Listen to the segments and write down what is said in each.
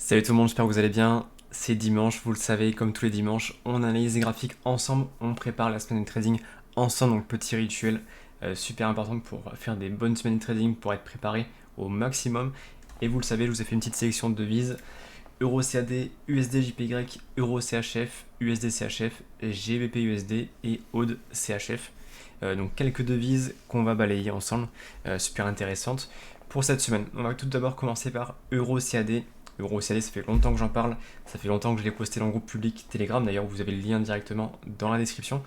Salut tout le monde, j'espère que vous allez bien. C'est dimanche, vous le savez, comme tous les dimanches, on analyse les graphiques ensemble, on prépare la semaine de trading ensemble, donc petit rituel super important pour faire des bonnes semaines de trading, pour être préparé au maximum. Et vous le savez, je vous ai fait une petite sélection de devises. Euro CAD, USD JPY, Euro CHF, USD CHF, GBP USD et AUD CHF. Donc quelques devises qu'on va balayer ensemble, super intéressantes pour cette semaine. On va tout d'abord commencer par Euro CAD. Euro CAD, ça fait longtemps que j'en parle, ça fait longtemps que je l'ai posté dans le groupe public Telegram, d'ailleurs vous avez le lien directement dans la description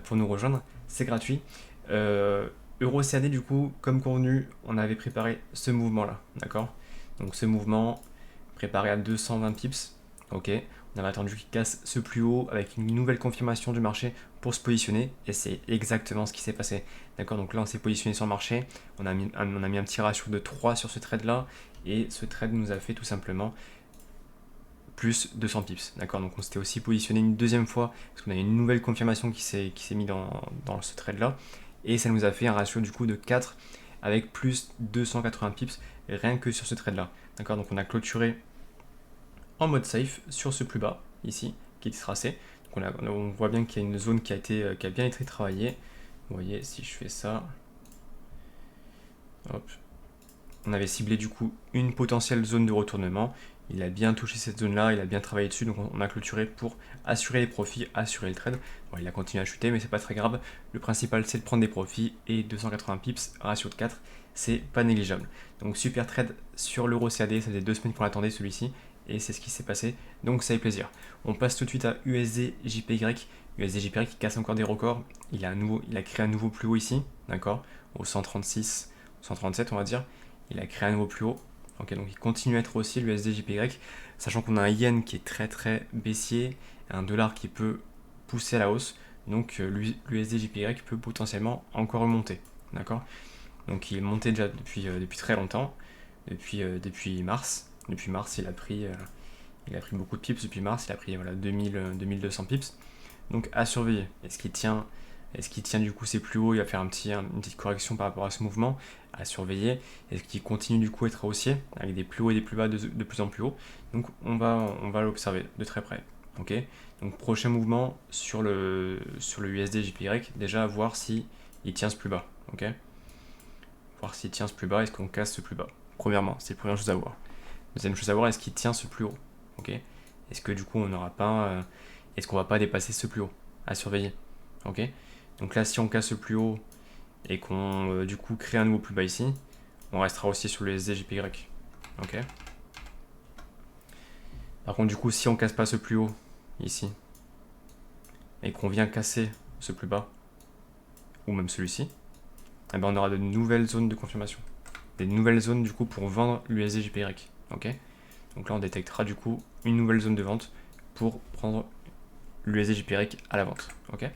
pour nous rejoindre, c'est gratuit. Euro CAD du coup, comme convenu, on avait préparé ce mouvement là, d'accord. Donc ce mouvement préparé à 220 pips, ok. On avait attendu qu'il casse ce plus haut avec une nouvelle confirmation du marché pour se positionner et c'est exactement ce qui s'est passé. D'accord, donc là on s'est positionné sur le marché, on a mis un petit ratio de 3 sur ce trade là et ce trade nous a fait tout simplement plus 200 pips. D'accord, donc on s'était aussi positionné une deuxième fois parce qu'on a une nouvelle confirmation qui s'est mise dans ce trade là et ça nous a fait un ratio du coup de 4 avec plus 280 pips rien que sur ce trade là. D'accord, donc on a clôturé en mode safe sur ce plus bas ici qui est tracé. Donc on voit bien qu'il y a une zone qui a bien été travaillée. Vous voyez, si je fais ça, hop, on avait ciblé du coup une potentielle zone de retournement. Il a bien touché cette zone là, il a bien travaillé dessus, donc on a clôturé pour assurer les profits, assurer le trade. Bon, il a continué à chuter, mais c'est pas très grave. Le principal c'est de prendre des profits et 280 pips, ratio de 4, c'est pas négligeable. Donc super trade sur l'euro CAD, ça faisait 2 semaines qu'on l'attendait celui-ci, et c'est ce qui s'est passé, donc ça fait plaisir. On passe tout de suite à USD JPY. USD JPY qui casse encore des records, il a créé un nouveau plus haut ici, d'accord, au 136, 137 on va dire. Il a créé un nouveau plus haut. Ok, donc il continue à être haussier l'USD JPY, sachant qu'on a un yen qui est très très baissier, un dollar qui peut pousser à la hausse, donc l'USD JPY peut potentiellement encore remonter. D'accord. Donc il est monté déjà depuis très longtemps, depuis mars. Depuis mars, il a pris beaucoup de pips depuis mars, il a pris voilà, 2200 pips. Donc à surveiller. Est-ce qu'il tient du coup ses plus hauts? Il va faire une petite correction par rapport à ce mouvement à surveiller. Est-ce qu'il continue du coup à être haussier avec des plus hauts et des plus bas de plus en plus haut? Donc on va l'observer de très près. Ok. Donc prochain mouvement sur le USD JPY, déjà voir si il tient ce plus bas. Ok. Voir s'il tient ce plus bas, est-ce qu'on casse ce plus bas? Premièrement, c'est la première chose à voir. Deuxième chose à voir, est-ce qu'il tient ce plus haut? Ok. Est-ce que du coup on n'aura pas est-ce qu'on va pas dépasser ce plus haut à surveiller? Ok. Donc là, si on casse le plus haut et qu'on du coup crée un nouveau plus bas ici, on restera aussi sur le SDJPY. Ok. Par contre, du coup, si on casse pas ce plus haut ici et qu'on vient casser ce plus bas ou même celui-ci, eh ben on aura de nouvelles zones de confirmation, des nouvelles zones du coup pour vendre l'USDJPY. Ok. Donc là, on détectera du coup une nouvelle zone de vente pour prendre l'USDJPY à la vente. Ok.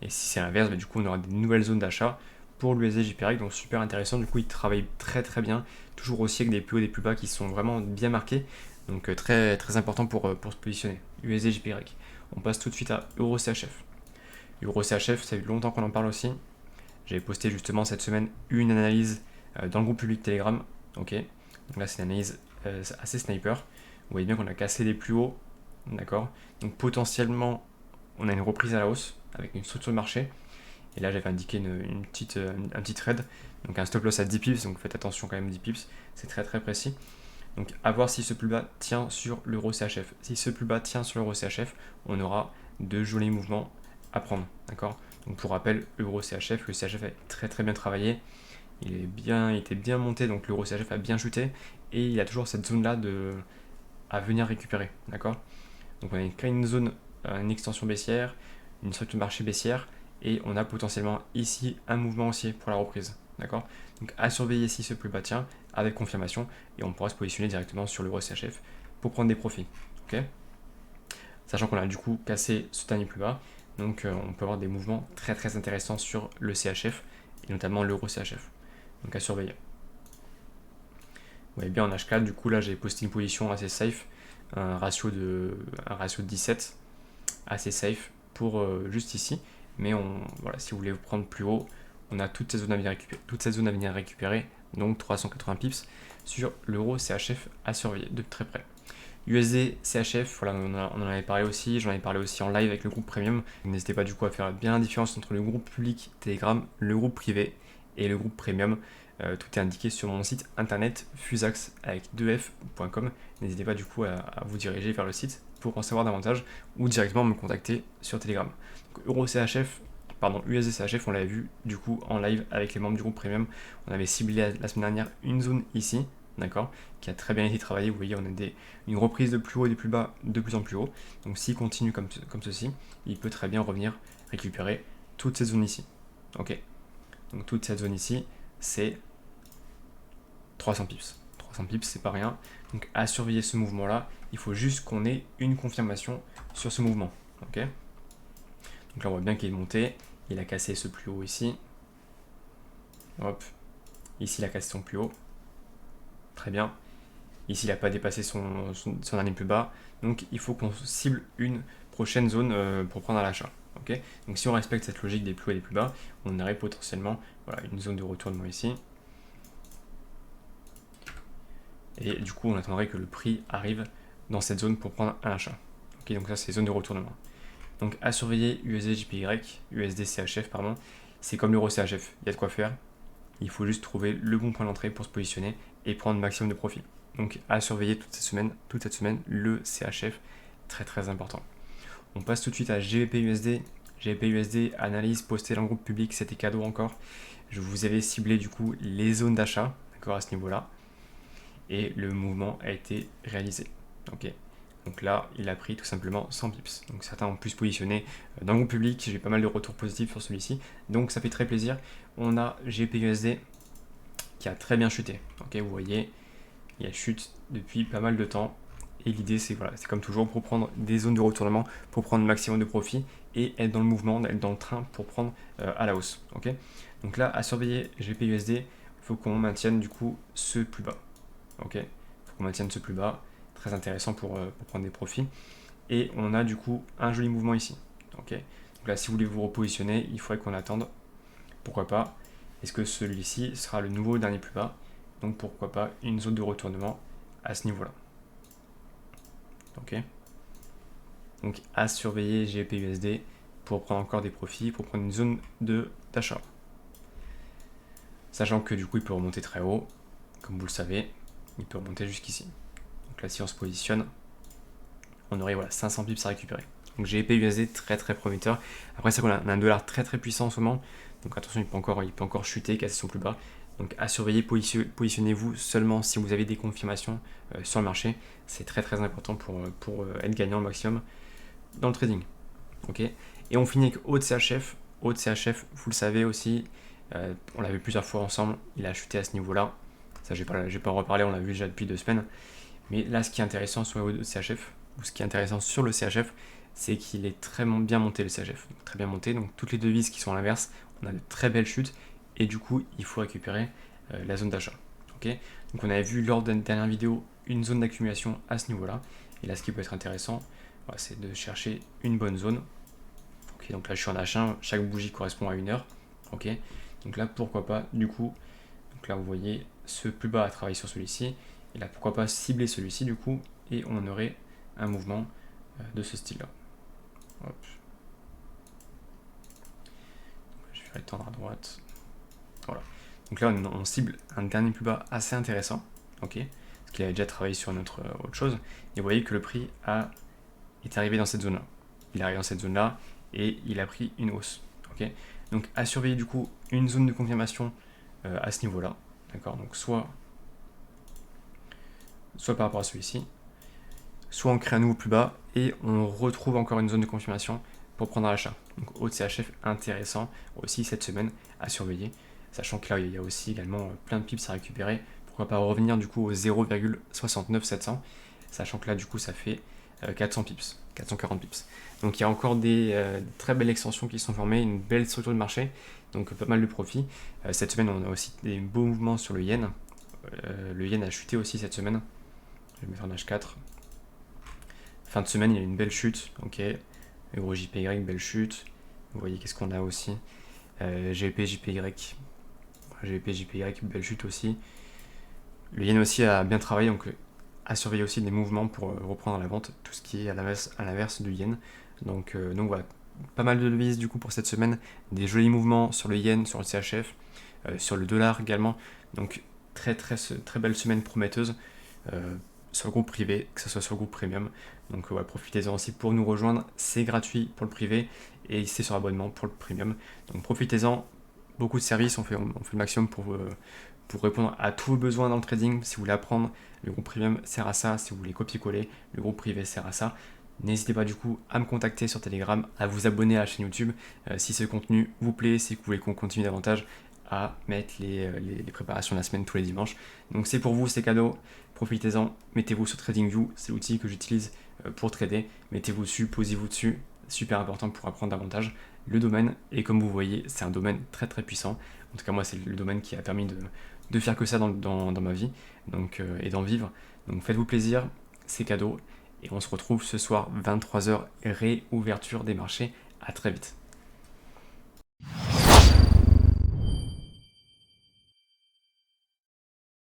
Et si c'est l'inverse, bah, du coup, on aura des nouvelles zones d'achat pour l'USD JPY, donc super intéressant. Du coup, il travaille très très bien, toujours aussi avec des plus hauts et des plus bas qui sont vraiment bien marqués. Donc très très important pour se positionner. USD JPY. On passe tout de suite à Euro CHF. Euro CHF, ça fait longtemps qu'on en parle aussi. J'avais posté justement cette semaine une analyse dans le groupe public Telegram. Ok. Donc là, c'est une analyse assez sniper. Vous voyez bien qu'on a cassé les plus hauts. D'accord. Donc potentiellement, on a une reprise à la hausse avec une structure de marché. Et là, j'avais indiqué un petit trade, donc un stop loss à 10 pips, donc faites attention quand même, 10 pips, c'est très très précis. Donc à voir si ce plus bas tient sur l'euro CHF. Si ce plus bas tient sur l'euro CHF, on aura de jolis mouvements à prendre, d'accord. Donc pour rappel, euro CHF, le CHF est très très bien travaillé, il était bien monté, donc l'euro CHF a bien chuté, et il y a toujours cette zone-là à venir récupérer, d'accord. Donc on a créé une zone, une extension baissière, une structure de marché baissière, et on a potentiellement ici un mouvement haussier pour la reprise. D'accord. Donc à surveiller si ce plus bas tient avec confirmation, et on pourra se positionner directement sur l'euro CHF pour prendre des profits. Ok. Sachant qu'on a du coup cassé ce dernier plus bas, donc on peut avoir des mouvements très très intéressants sur le CHF, et notamment l'euro CHF. Donc à surveiller. Vous voyez bien en H4, du coup là j'ai posté une position assez safe, un ratio de 17, assez safe pour juste ici. Mais voilà, si vous voulez vous prendre plus haut, on a toute cette zone à venir récupérer, donc 380 pips sur l'euro CHF à surveiller de très près. USD, CHF, voilà, on en avait parlé aussi, j'en avais parlé aussi en live avec le groupe Premium. N'hésitez pas du coup à faire bien la différence entre le groupe public Telegram, le groupe privé et le groupe Premium. Tout est indiqué sur mon site internet fusax avec 2f.com. N'hésitez pas du coup à vous diriger vers le site pour en savoir davantage ou directement me contacter sur Telegram. Donc, USD CHF, on l'avait vu du coup en live avec les membres du groupe Premium. On avait ciblé la semaine dernière une zone ici, d'accord, qui a très bien été travaillée. Vous voyez, on a une reprise de plus haut et de plus bas de plus en plus haut. Donc s'il continue comme ceci, il peut très bien revenir récupérer toute cette zone ici. Ok. Donc toute cette zone ici, c'est 300 pips. 300 pips, c'est pas rien. Donc à surveiller ce mouvement-là, il faut juste qu'on ait une confirmation sur ce mouvement. Ok. Donc là, on voit bien qu'il est monté. Il a cassé ce plus haut ici. Hop. Ici, il a cassé son plus haut. Très bien. Ici, il n'a pas dépassé son dernier plus bas. Donc, il faut qu'on cible une prochaine zone pour prendre à l'achat. Okay, donc, si on respecte cette logique des plus hauts et des plus bas, on aurait potentiellement une zone de retournement ici. Et du coup, on attendrait que le prix arrive dans cette zone pour prendre un achat. Okay, donc ça, c'est zone de retournement. Donc, à surveiller USD JPY, USD CHF, pardon. C'est comme l'euro CHF. Il y a de quoi faire. Il faut juste trouver le bon point d'entrée pour se positionner et prendre le maximum de profit. Donc à surveiller toute cette semaine, le CHF, très très important. On passe tout de suite à GBP-USD. GBP-USD, analyse postée dans le groupe public, c'était cadeau encore. Je vous avais ciblé du coup les zones d'achat, d'accord, à ce niveau-là. Et le mouvement a été réalisé. Ok. Donc là, il a pris tout simplement 100 pips. Donc certains ont pu se positionner dans le groupe public. J'ai eu pas mal de retours positifs sur celui-ci. Donc ça fait très plaisir. On a GBP-USD qui a très bien chuté. Ok, vous voyez, il chute depuis pas mal de temps. Et l'idée, c'est comme toujours pour prendre des zones de retournement, pour prendre le maximum de profit et être dans le mouvement, être dans le train pour prendre à la hausse. Ok. Donc là, à surveiller GBP-USD, il faut qu'on maintienne du coup ce plus bas. Ok. Il faut qu'on maintienne ce plus bas. Très intéressant pour prendre des profits. Et on a du coup un joli mouvement ici. Ok. Donc là, si vous voulez vous repositionner, il faudrait qu'on attende. Pourquoi pas. Est-ce que celui-ci sera le nouveau dernier plus bas? Donc pourquoi pas une zone de retournement à ce niveau-là. Ok. Donc à surveiller GBP-USD pour prendre encore des profits, pour prendre une zone d'achat. Sachant que du coup il peut remonter très haut, comme vous le savez, il peut remonter jusqu'ici. Donc là si on se positionne, on aurait 500 pips à récupérer. Donc GBP-USD très très prometteur. Après c'est qu'on a un dollar très très puissant en ce moment, donc attention il peut encore chuter, casser son plus bas. Donc à surveiller, positionnez-vous seulement si vous avez des confirmations sur le marché. C'est très très important pour être gagnant au maximum dans le trading. Ok. Et on finit avec haut de CHF. Haut de CHF, vous le savez aussi, on l'a vu plusieurs fois ensemble, il a chuté à ce niveau-là. Ça, je vais pas en reparler, on l'a vu déjà depuis 2 semaines. Mais là, ce qui est intéressant sur le haut de CHF, ou ce qui est intéressant sur le CHF, c'est qu'il est très bien monté le CHF. Donc, très bien monté, donc toutes les devises qui sont à l'inverse, on a de très belles chutes, et du coup, il faut récupérer la zone d'achat. Okay, donc on avait vu lors d'une dernière vidéo une zone d'accumulation à ce niveau-là, et là, ce qui peut être intéressant, c'est de chercher une bonne zone. Okay, donc là, je suis en H1, chaque bougie correspond à 1 heure. Ok, donc là, pourquoi pas, du coup, donc là, vous voyez ce plus bas à travailler sur celui-ci, et là, pourquoi pas cibler celui-ci, du coup, et on aurait un mouvement de ce style-là. Hop. Je vais étendre à droite. Voilà. Donc là, on cible un dernier plus bas assez intéressant, ok, parce qu'il avait déjà travaillé sur notre autre chose. Et vous voyez que le prix est arrivé dans cette zone-là. Il est arrivé dans cette zone-là et il a pris une hausse. Ok. Donc à surveiller du coup une zone de confirmation à ce niveau-là. D'accord. Donc soit par rapport à celui-ci, soit on crée un nouveau plus bas et on retrouve encore une zone de confirmation pour prendre à l'achat. Donc haut de CHF intéressant aussi cette semaine à surveiller, sachant que là il y a aussi également plein de pips à récupérer. Pourquoi pas revenir du coup au 0,69700, sachant que là du coup ça fait 400 pips, 440 pips. Donc il y a encore des très belles extensions qui sont formées, une belle structure de marché, donc pas mal de profits. Cette semaine on a aussi des beaux mouvements sur le yen. Le yen a chuté aussi cette semaine. Je vais mettre en H4. Fin de semaine, il y a une belle chute, ok. Euro JPY, belle chute. Vous voyez qu'est-ce qu'on a aussi. GBP, JPY. GBP, JPY, belle chute aussi. Le yen aussi a bien travaillé, donc à surveiller aussi des mouvements pour reprendre la vente, tout ce qui est à l'inverse du yen. Donc voilà, pas mal de devises du coup pour cette semaine, des jolis mouvements sur le yen, sur le CHF, sur le dollar également. Donc très belle semaine prometteuse sur le groupe privé, que ce soit sur le groupe premium. Donc ouais, profitez-en aussi pour nous rejoindre, c'est gratuit pour le privé et c'est sur abonnement pour le premium. Donc profitez-en, beaucoup de services, on fait le maximum pour répondre à tous vos besoins dans le trading. Si vous voulez apprendre, le groupe premium sert à ça. Si vous voulez copier-coller, le groupe privé sert à ça. N'hésitez pas du coup à me contacter sur Telegram, à vous abonner à la chaîne YouTube si ce contenu vous plaît, si vous voulez qu'on continue davantage à mettre les préparations de la semaine tous les dimanches. Donc c'est pour vous, c'est cadeau, profitez-en, mettez-vous sur TradingView, c'est l'outil que j'utilise pour trader, mettez-vous dessus, posez-vous dessus, super important pour apprendre davantage le domaine, et comme vous voyez, c'est un domaine très puissant. En tout cas moi c'est le domaine qui a permis de faire que ça dans ma vie, donc, et d'en vivre. Donc faites-vous plaisir, c'est cadeau, et on se retrouve ce soir 23h, réouverture des marchés. À très vite.